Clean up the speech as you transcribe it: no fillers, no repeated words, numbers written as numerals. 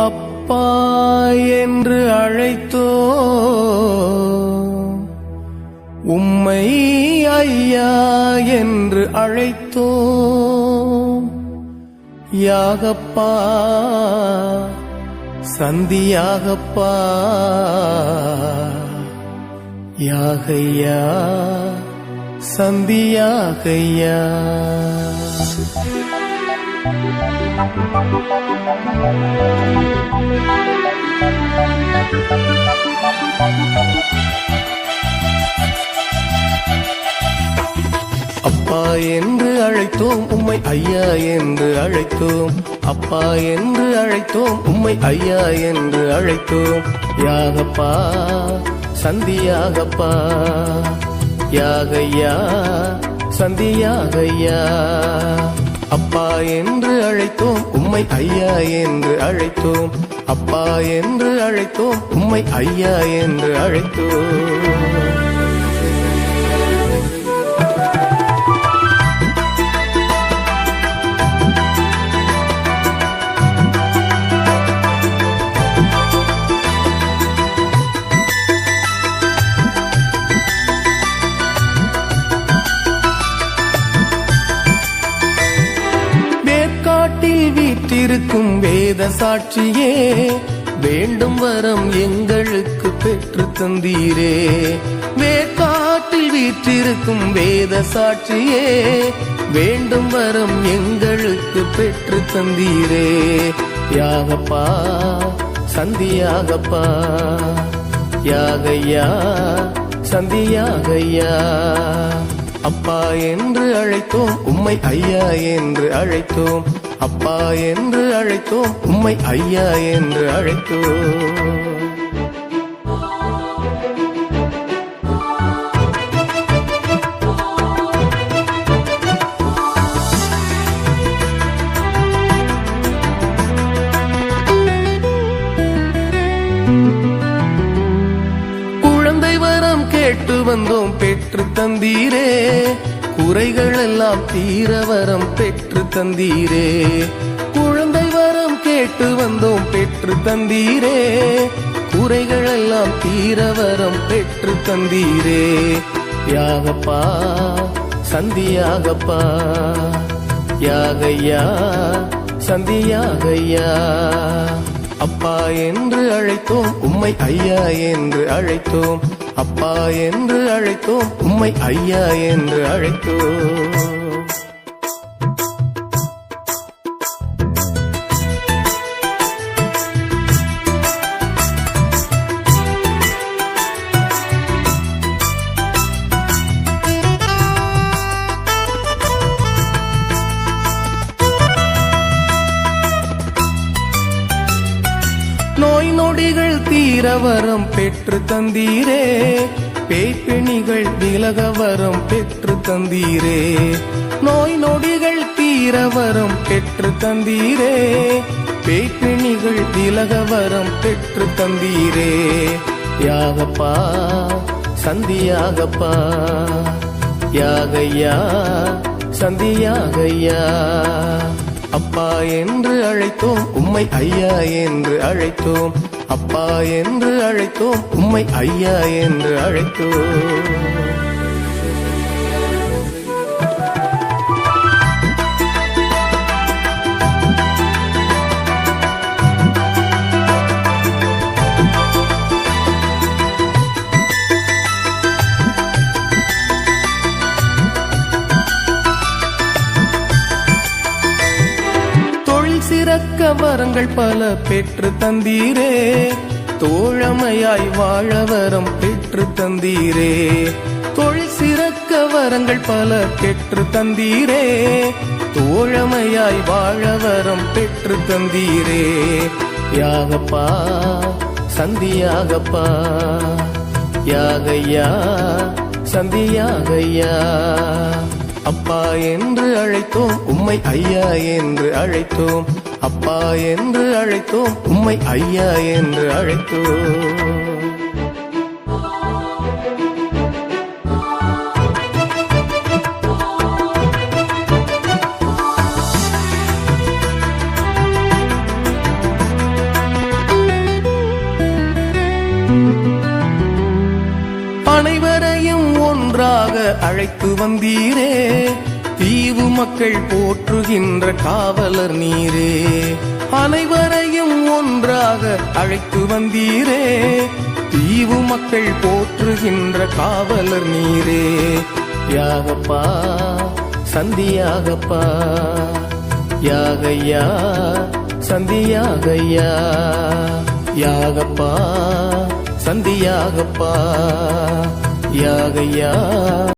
அப்பா என்று அழைத்தோ உம்மை ஐயா என்று அழைத்தோ யாகப்பா சந்தியாகப்பா யாகையா சந்தியாகையா. அப்பா என்று அழைத்தோம் உம்மை ஐயா என்று அழைத்தோம். அப்பா என்று அழைத்தோம் உம்மை ஐயா என்று அழைத்தோம். யாகப்பா சந்தியாகப்பா யாகையா சந்தியாகையா. அப்பா என்று அழைத்தோம் உம்மை ஐயா என்று அழைத்தோம். அப்பா என்று அழைத்தோம் உம்மை ஐயா என்று அழைத்தோம். வீற்றிருக்கும் வேத சாட்சியே வேண்டும் வரம் எங்களுக்கு பெற்று தந்தீரே. வேக்காட்டில் வீற்றிருக்கும் வேத சாட்சியே வேண்டும் வரம் எங்களுக்கு பெற்று தந்தீரே. யாகப்பா சந்தியாகப்பா யாகையா சந்தியாகையா. அப்பா என்று அழைத்தோம் உம்மை ஐயா என்று அழைத்தோம். அப்பா என்று அழைத்தோம் உம்மை ஐயா என்று அழைத்தோம். குழந்தை வரம் கேட்டு வந்தோம் பெற்று தந்தீரே. குறைகள் எல்லாம் தீர வரம் பெற்று தந்தீரே. குழந்தை வரம் கேட்டு வந்தோம் பெற்று தந்தீரே. குறைகள் எல்லாம் தீர வரம் பெற்று தந்தீரே. யாகப்பா சந்தியாகப்பா யாகையா சந்தியாகையா. அப்பா என்று அழைத்தோம் உம்மை ஐயா என்று அழைத்தோம். அப்பா என்று அழைத்தோம் உம்மை ஐயா என்று அழைத்தோம். நோய் நொடிகள் தீர வரம் பெற்று தந்தீரே. பேய்பிணிகள் விலக வரம் பெற்று தந்தீரே. நோய் நொடிகள் தீர வரம் பெற்று தந்தீரே. பேய்பிணிகள் விலக வரம் பெற்று தந்தீரே. யாகப்பா சந்தியாகப்பா யாகையா சந்தியாகையா. அப்பா என்று அழைத்தோம் உம்மை ஐயா என்று அழைத்தோம். அப்பா என்று அழைத்தோம் உம்மை ஐயா என்று அழைத்தோம். சிறக்க வரங்கள் பல பெற்று தந்தீரே. தோழமையாய் வாழ வரம் பெற்று தந்தீரே. தொழில் சிறக்க வரங்கள் பல பெற்று தந்தீரே. தோழமையாய் வாழ வரம் பெற்று தந்தீரே. யாகப்பா சந்தியாகப்பா யாகையா சந்தியாகையா. அப்பா என்று அழைத்தோம் உம்மை ஐயா என்று அழைத்தோம். அப்பா என்று அழைத்தோம் உம்மை ஐயா என்று அழைத்தோம். அனைவரையும் ஒன்றாக அழைத்து வந்தீரே, தீவு மக்கள் போற்றுகின்ற காவலர் நீரே. அனைவரையும் ஒன்றாக அழைத்து வந்தீரே, தீவு மக்கள் போற்றுகின்ற காவலர் நீரே. யாகப்பா சந்தியாகப்பா, யாகையா சந்தியாகையா, யாகப்பா சந்தியாகப்பா, யாகையா